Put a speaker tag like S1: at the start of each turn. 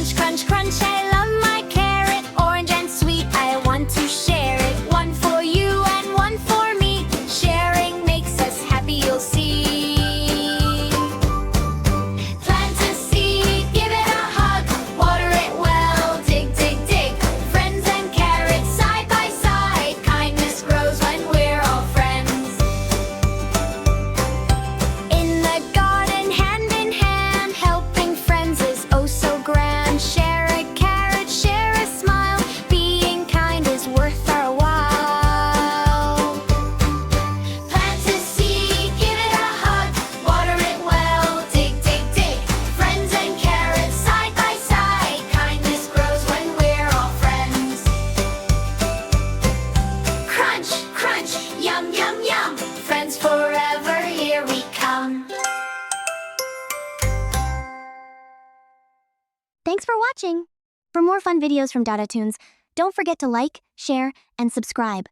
S1: Crunch, crunch, crunch, I love my carrot. Orange and sweet, I want to share it. One for you and one for me. Sharing makes us happy, you'll see. Plant a seed, give it a hug. Water it well, dig, dig, dig. Friends and carrots side by side. Kindness grows when we're all friends. In the garden, hand in hand, helping friends is oh so grand. Share a carrot, share a smile. Being kind is worth our while. Plant a seed, give it a hug. Water it well, dig, dig, dig. Friends and carrots side by side. Kindness grows when we're all friends. Crunch, crunch, yum, yum, yum. Friends forever, here we come.
S2: Thanks for watching! For more fun videos from DaDa Toons, don't forget to like, share, and subscribe.